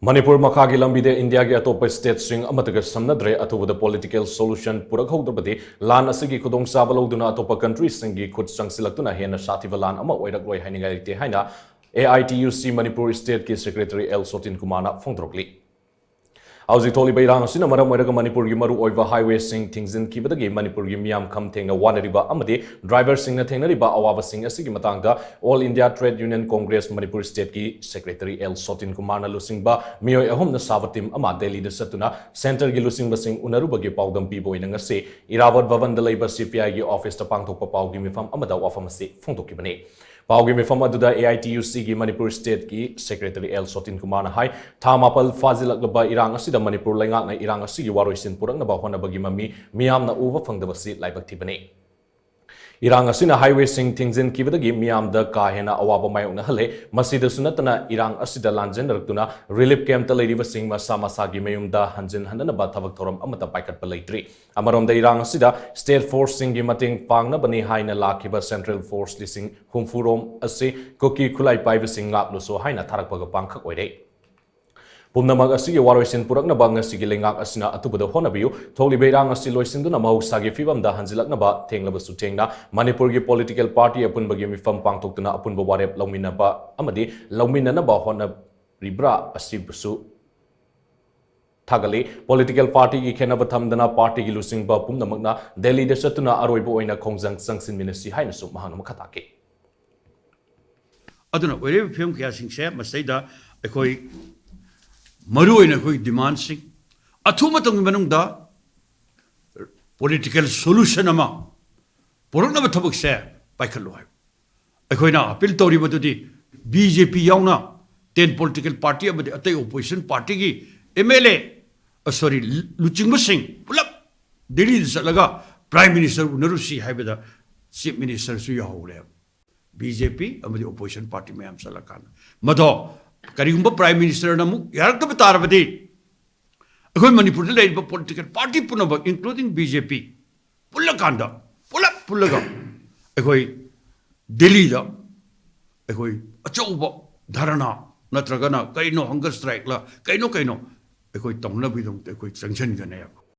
Manipur Makha Lambida India ki Atoppa state Shing Amataga Shamnadre ATHUBADA political solution PURAK-HOUDRABADI LAN ASIGI KHUDONG CHABA LOUDUNA ATOPPA countries singi KHUT CHANGSHILLAKTUNA HENNA SHATHIBA LAN AMA OIRAKLOI HAININGAI LEITE HAINA AITUC Manipur state ki secretary SOTINKUMAR PHONGDORAKLI Auzi Toli Bayrang Sina Maram Oiraga Manipur gi maru oiva highway sing thingzin kibadagi Manipur gi miyam kham thengna wanariba amadi driver singna thengnariba awawa sing asigi matangda All India Trade Union Congress Manipur State ki secretary L Sotinkumar na lusingba miyoi ahum na savatim ama Delhi da satuna center gi lusingba sing unaruba gi paudam pibo ina ngase Irawat Bhavan da leiba CPI gi office ta pangthokpa pau gi mifam amada wafam ase phongdokibani Paugi mifam aduda AITUC gi Manipur State ki Secretary L Sotinkumar na hai thamapal fazilakba irang asida Manipur lengak na irang asigi waroisin purak na bahona bagi mami miyam na uwa phangdabasi laibak thibani Irang asina highway sing thingzin kibadagi miyam da ka hena awaba mayok na hale masida sunatana irang asida lanjen raktuna relief camp ta leiriba sing masa masagi mayum da hanjin hanana ba thabak thoram amata paikat pa leitri amarom da irang asida state force sing gi mating pangna bani haina lakiba central force lising humfurom ase koki khulai paiba sing ngap lo so haina tharak paga pangkhak oire Pumnamak asigi waroisin purakna ba ngasigi lengak asina atubada honabiu tholi beirang asi loisinduna mahusagi fibam da hanjilakna ba thenglaba su thengna Manipur gi political party apun bagi mifam pangtoktuna apun ba warep laumina ba amadi laumina na ba hona ribra asibusu Thagale political party ki khenaba thamdana party gi lusing ba pumnamakna Delhi da satuna aroibo oina khongjang sangsin minasi haina su mahanama khatake aduna were film kya sing se masaida ekoi Maruin a demands Athumatang Manunda political solution ama Porona Tabuk share by Kaloi. A coina, Piltori Batudi, BJP Yauna, 10 political party of the opposition party, MLA, sorry, Luchingushing, pull up, Delhi Salaga, Prime Minister Narusi Habida, Chief Minister Suyahole, BJP of the opposition party Mayam Salakan. Mado. Karigumba Prime Minister Namu, Yarakabatarabadi. A good Manipur political party Punaba, including BJP. Pulakanda, Pulaga. A koi Delhi, a koi Achoba, Dharana, Natragana, Kaino, hunger strike, la, Kaino, a koi Tamna Bidum, a koi sanction Ganea.